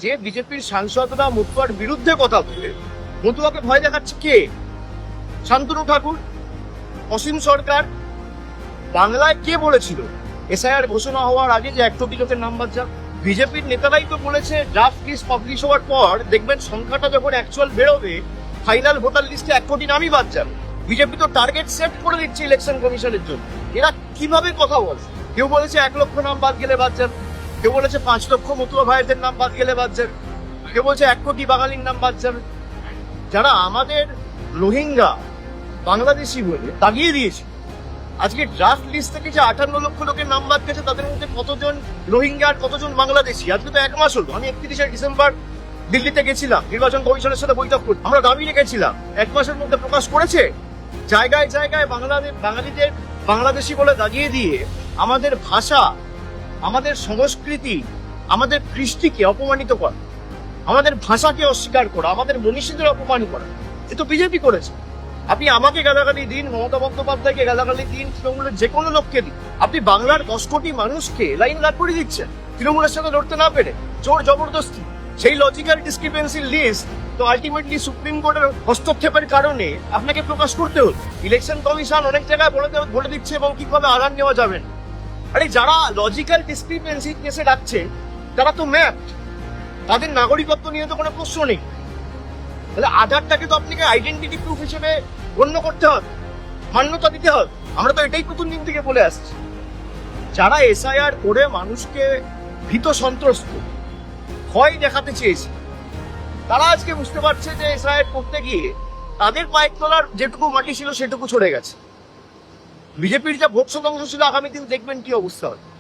যে বিজেপির সাংসদরা মতুয়ার বিরুদ্ধে কথা বলে মতুয়াকে ভয় দেখাচ্ছে কে? শান্তনু ঠাকুর, অসীম সরকার। বাংলায় কে বলেছিল এসআইআর ঘোষণা হওয়ার আগে যে 1 কোটি লোকের নাম বাদ যাক? বিজেপির নেতারাই তো বলেছে ড্রাফট লিস্ট পাবলিশ হওয়ার পর দেখবেন সংখ্যাটা যখন অ্যাকচুয়াল বেরোবে ফাইনাল ভোটার লিস্টে 1 কোটি নামই বাদ যাবে। বিজেপি তো টার্গেট সেট করে দিচ্ছে ইলেকশন কমিশনের জন্য। এরা কিভাবে কথা বলছে? কেউ বলেছে 1 লক্ষ নাম বাদ গেলে বাদ যাবে, কেউ বলেছে 5 লক্ষ মতুয়া ভাইদের নাম বাদ গেলে বাদ যাবে, কেউ বলছে 1 কোটি বাঙালির নাম বাদ যাবে। যারা আমাদের রোহিঙ্গা বাংলাদেশি বলে দাগিয়ে দিয়েছে, আজকে ড্রাফট লিস্ট থেকে যে 58 লক্ষ লোকের নাম বাদ গেছে তাদের মধ্যে কতজন রোহিঙ্গা আর কতজন বাংলাদেশি? আজকে তো 1 মাস হলো। আমি 31শে ডিসেম্বর দিল্লিতে গেছিলাম নির্বাচন কমিশনের সাথে বৈঠক করতে। আমরা দাবি রেখেছিলাম 1 মাসের মধ্যে প্রকাশ করেছে। জায়গায় জায়গায় বাঙালিদের বাংলাদেশি বলে দাগিয়ে দিয়ে আমাদের ভাষা, আমাদের সংস্কৃতি, আমাদের কৃষ্টিকে অপমানিত করা, আমাদের ভাষাকে অস্বীকার করা, আমাদের মনীষীদের অপমান করা, এ তো বিজেপি করেছে। আপনি আমাকে গালাগালি দিন, মমতা বন্দ্যোপাধ্যায়কে গালাগালি দিন, তৃণমূলের যে কোনো লোককে দিন, আপনি বাংলার 10 কোটি মানুষকে লাইন দাঁড় করে দিচ্ছেন তৃণমূলের সাথে লড়তে না পেরে, জোর জবরদস্তি। সেই লজিক্যাল ডিসক্রিপেন্সির লিস্ট তো আলটিমেটলি সুপ্রিম কোর্টের হস্তক্ষেপের কারণে আপনাকে প্রকাশ করতে হলো। ইলেকশন কমিশন অনেক জায়গায় বলে দিচ্ছে এবং কিভাবে আদান নেওয়া যাবে না। আরে যারা লজিক্যাল ডিসক্রিপেন্সি কেসে রাখছে তারা তো ম্যাপ, তাদের নাগরিকত্ব নিয়ে তো কোনো প্রশ্ন নেই। তাহলে আধারটাকে তো আপনাকে আইডেন্টিটি প্রুফ হিসেবে গণ্য করতে হবে, মান্যতা দিতে হবে। আমরা তো এটাই প্রথম দিন থেকে বলে আসছি। যারা এসআইআর করে মানুষকে ভীত সন্ত্রস্ত ভয় দেখাতে চেয়েছে, তারা আজকে বুঝতে পারছে যে এসআইআর করতে গিয়ে তাদের পায়ের তলার যেটুকু মাটি ছিল সেটুকু ছড়ে গেছে। বিজেপির যা ভোট শতাংশ ছিল, আগামী দিন দেখবেন কি অবস্থা হবে।